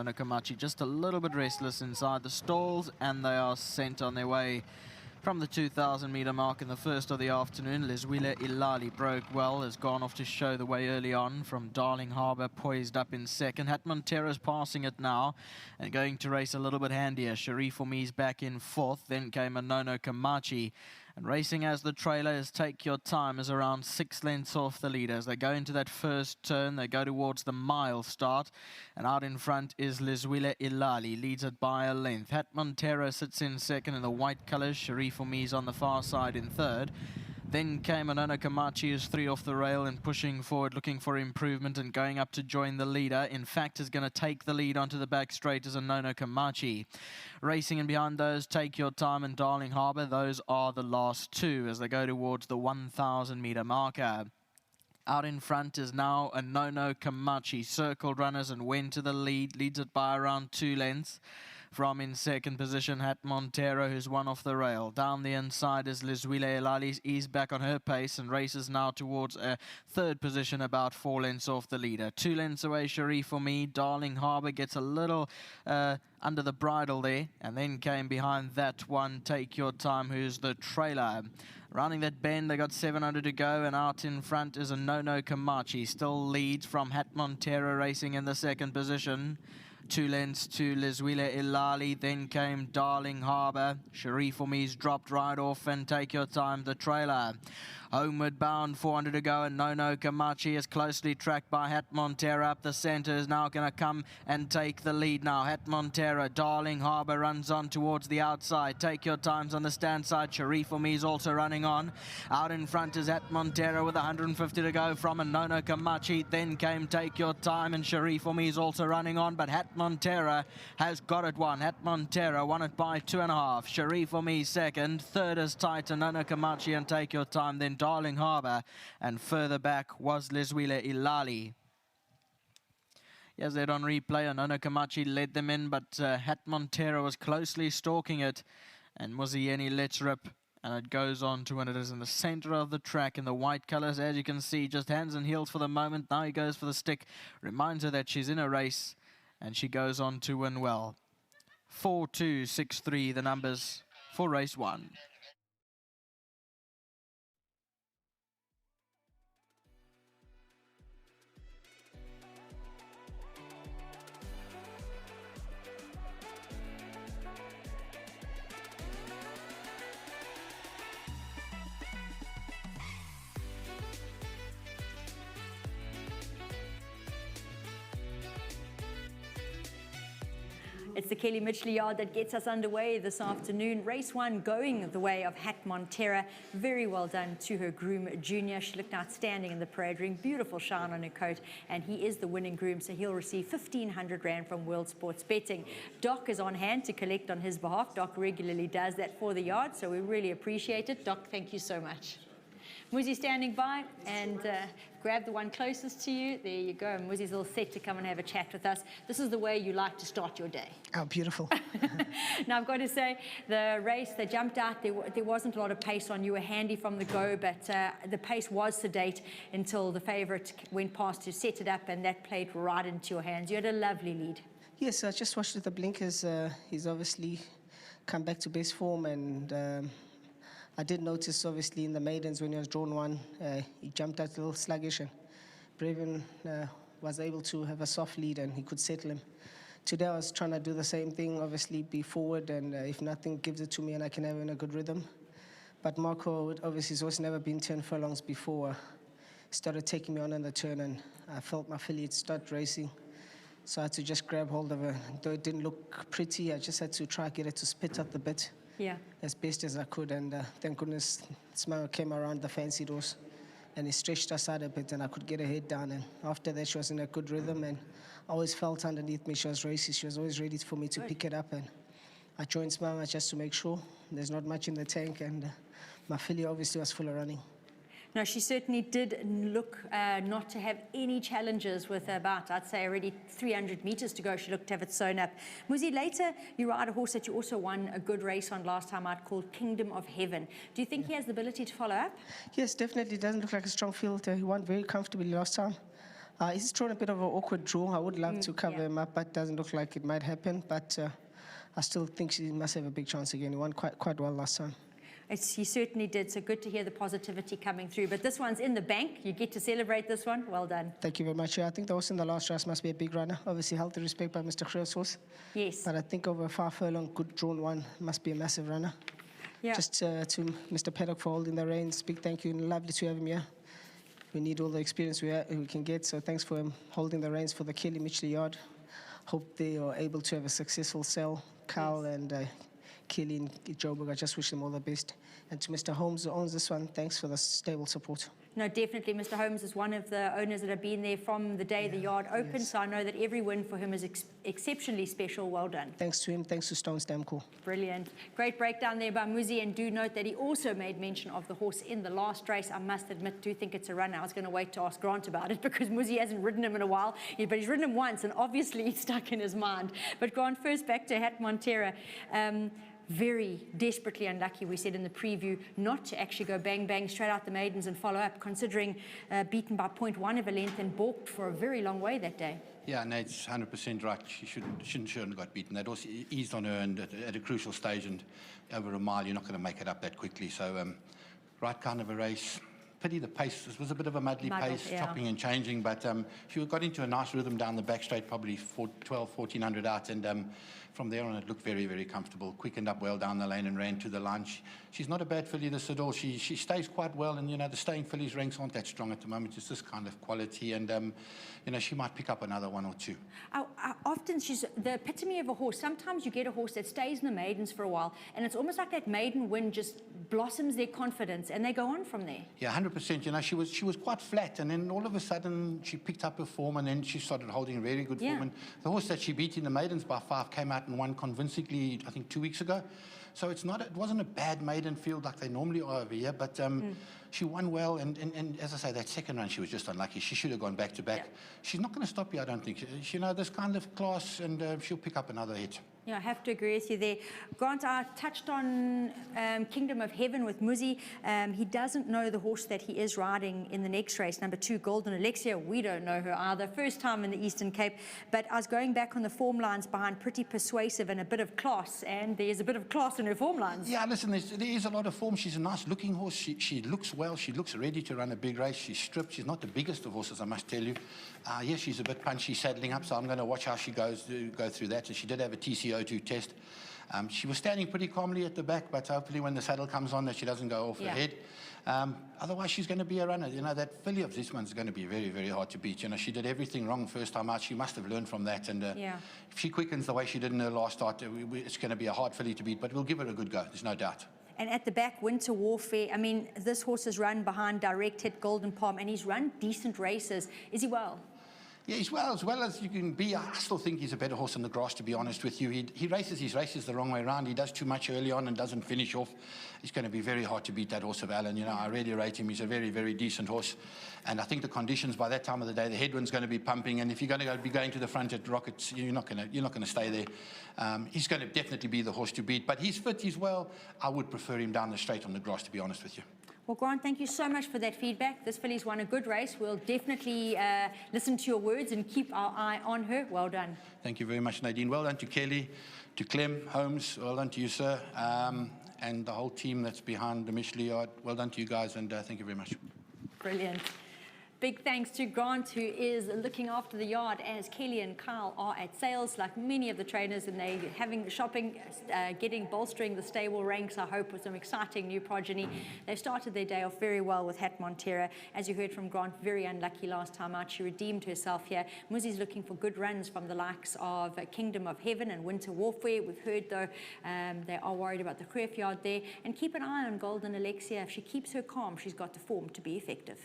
Kamachi just a little bit restless inside the stalls, and they are sent on their way from the 2,000 meter mark in the first of the afternoon. Lizwile Ilali broke well, has gone off to show the way early on from Darling Harbour, poised up in second. Montera's passing it now and going to race a little bit handier. Sharif Omi's back in fourth, then came Montera. And racing as the trailer is Take Your Time is around 6 lengths off the leader. As they go into that first turn, they go towards the mile start. And out in front is Lizwile Ilali, leads it by a length. Montera sits in second in the white colours. Sharif Omi's on the far side in third. Then came Montera, who's 3 off the rail and pushing forward, looking for improvement and going up to join the leader. In fact, is going to take the lead onto the back straight as Montera. Racing in behind those, Take Your Time and Darling Harbour. Those are the last two as they go towards the 1,000 meter marker. Out in front is now Montera. Circled runners and went to the lead, leads it by around 2 lengths. From in second position, Montera, who's 1 off the rail. Down the inside is Lizwile Ilali, eased back on her pace and races now towards a third position, about 4 lengths off the leader. 2 lengths away, Sharif Omi. Darling Harbour gets a little under the bridle there, and then came behind that one, Take Your Time, who's the trailer. Rounding that bend, they got 700 to go, and out in front is Montera. Still leads from Montera, racing in the second position. 2 lengths to Lizwile Ilali, then came Darling Harbour. Sharif Omi's dropped right off, and Take Your Time, the trailer. Homeward bound, 400 to go, and Montera is closely tracked by Montera. Up the centre is now going to come and take the lead now. Montera, Darling Harbour runs on towards the outside. Take Your Time's on the stand side. Sharif Omi's also running on. Out in front is Montera with 150 to go from Montera. Then came Take Your Time, and Sharif Omi's also running on, but Montera has got it won. Montera won it by 2.5. Sharif Omi second. Third is tight to Montera and Take Your Time, then Darling Harbour, and further back was Lizwile Ilali. Yes, they're on replay. Montera led them in, but Montera was closely stalking it, and Muzieni lets rip, and it goes on to win. It is in the centre of the track in the white colours, as you can see, just hands and heels for the moment. Now he goes for the stick, reminds her that she's in a race, and she goes on to win well. 4-2-6-3, the numbers for race 1. It's the Kelly Mitchley Yard that gets us underway this afternoon. Race 1 going the way of Montera. Very well done to her groom, Junior. She looked outstanding in the parade ring. Beautiful shine on her coat. And he is the winning groom, so he'll receive 1,500 Rand from World Sports Betting. Doc is on hand to collect on his behalf. Doc regularly does that for the yard, so we really appreciate it. Doc, thank you so much. Muzi standing by, and grab the one closest to you. There you go. Muzi's all set to come and have a chat with us. This is the way you like to start your day. Oh, beautiful. Now, I've got to say, the race, they jumped out. There wasn't a lot of pace on. You were handy from the go, but the pace was sedate until the favourite went past to set it up, and that played right into your hands. You had a lovely lead. Yes, I just watched the blinkers. He's obviously come back to best form, and I did notice, obviously, in the maidens when he was drawn 1, he jumped out a little sluggish, and Braven was able to have a soft lead, and he could settle him. Today I was trying to do the same thing, obviously be forward, and if nothing, gives it to me and I can have it in a good rhythm. But Marco, obviously, has also never been 10 furlongs before. Started taking me on in the turn, and I felt my filly start racing. So I had to just grab hold of her. Though it didn't look pretty, I just had to try to get her to spit up the bit. Yeah, as best as I could, and thank goodness Smile came around the fancy doors and he stretched us out a bit, and I could get her head down, and after that she was in a good rhythm, and I always felt underneath me she was racy. She was always ready for me to pick it up, and I joined Smile just to make sure there's not much in the tank, and my filly obviously was full of running. No, she certainly did look not to have any challenges with about, I'd say, already 300 meters to go. She looked to have it sewn up. Muzi, later you ride a horse that you also won a good race on last time out called Kingdom of Heaven. Do you think he has the ability to follow up? Yes, definitely. Doesn't look like a strong field. He won very comfortably last time. He's thrown a bit of an awkward draw. I would love to cover him up, but it doesn't look like it might happen. But I still think she must have a big chance again. He won quite well last time. He certainly did, so good to hear the positivity coming through. But this one's in the bank. You get to celebrate this one. Well done. Thank you very much. I think the horse in the last race must be a big runner. Obviously, held the respect by Mr. Creo's horse. Yes. But I think over a 5 furlong, good drawn one, must be a massive runner. Yeah. Just to Mr. Paddock for holding the reins. Big thank you, and lovely to have him here. We need all the experience we can get, so thanks for him holding the reins for the Kelly Mitchley yard. Hope they are able to have a successful sale. Carl and Kelly and Joburg, I just wish them all the best. And to Mr. Holmes, who owns this one, thanks for the stable support. No, definitely. Mr. Holmes is one of the owners that have been there from the day the yard opened, so I know that every win for him is exceptionally special. Well done. Thanks to him, thanks to Stone Stamco. Brilliant. Great breakdown there by Muzi, and do note that he also made mention of the horse in the last race. I must admit, do think it's a runner. I was going to wait to ask Grant about it because Muzi hasn't ridden him in a while, but he's ridden him once, and obviously it's stuck in his mind. But Grant, first back to Het Montera. Very desperately unlucky, we said in the preview, not to actually go bang bang straight out the maidens and follow up, considering beaten by 0.1 of a length and balked for a very long way that day. Yeah, no, it's 100% right. She shouldn't have got beaten. That also eased on her, and at a crucial stage, and over a mile, you're not going to make it up that quickly. So, right kind of a race. Pity the pace. This was a bit of a muddly pace, chopping and changing, but she got into a nice rhythm down the back straight, probably 1400 out, and from there on it looked very, very comfortable. Quickened up well down the lane and ran to the line. She's not a bad filly this at all. She stays quite well, and the staying fillies ranks aren't that strong at the moment. It's this kind of quality, and she might pick up another one or two. Often she's the epitome of a horse. Sometimes you get a horse that stays in the maidens for a while, and it's almost like that maiden win just blossoms their confidence, and they go on from there. Yeah, 100%. She was quite flat, and then all of a sudden she picked up her form, and then she started holding very good form. And the horse that she beat in the maidens by 5 came out and won convincingly, I think 2 weeks ago. So it wasn't a bad maiden field like they normally are over here, but she won well, and as I say, that second run she was just unlucky. She should have gone back to back. Yeah. She's not going to stop here, I don't think. This kind of class, and she'll pick up another hit. Yeah, I have to agree with you there. Grant, I touched on Kingdom of Heaven with Muzi. He doesn't know the horse that he is riding in the next race, number 2, Golden Alexia. We don't know her either. First time in the Eastern Cape. But I was going back on the form lines behind Pretty Persuasive and a bit of class, and there's a bit of class in her form lines. Yeah, listen, there is a lot of form. She's a nice-looking horse. She looks well. She looks ready to run a big race. She's stripped. She's not the biggest of horses, I must tell you. Yes, she's a bit punchy saddling up, so I'm going to watch how she go through that. And she did have a TCO2 test. She was standing pretty calmly at the back, but hopefully when the saddle comes on that she doesn't go off her head. Otherwise, she's going to be a runner. That filly of this one's going to be very, very hard to beat. She did everything wrong first time out. She must have learned from that. And if she quickens the way she did in her last start, it's going to be a hard filly to beat, but we'll give her a good go. There's no doubt. And at the back, Winter Warfare, I mean, this horse has run behind Direct Hit, Golden Palm, and he's run decent races. Is he well? Yeah, he's as well as you can be. I still think he's a better horse on the grass, to be honest with you. He races his races the wrong way around. He does too much early on and doesn't finish off. It's going to be very hard to beat that horse of Allen. I really rate him. He's a very, very decent horse. And I think the conditions by that time of the day, the headwind's going to be pumping. And if you're going to be going to the front at Rockets, you're not going to stay there. He's going to definitely be the horse to beat. But he's fit, he's well. I would prefer him down the straight on the grass, to be honest with you. Well, Grant, thank you so much for that feedback. This filly's won a good race. We'll definitely listen to your words and keep our eye on her. Well done. Thank you very much, Nadine. Well done to Kelly, to Clem, Holmes. Well done to you, sir. And the whole team that's behind the Mitchley yard. Well done to you guys, and thank you very much. Brilliant. Big thanks to Grant, who is looking after the yard as Kelly and Carl are at sales, like many of the trainers, and they're having shopping, bolstering the stable ranks, I hope, with some exciting new progeny. They've started their day off very well with Het Montera. As you heard from Grant, very unlucky last time out. She redeemed herself here. Muzi's looking for good runs from the likes of Kingdom of Heaven and Winter Warfare. We've heard, though, they are worried about the Creef yard there. And keep an eye on Golden Alexia. If she keeps her calm, she's got the form to be effective.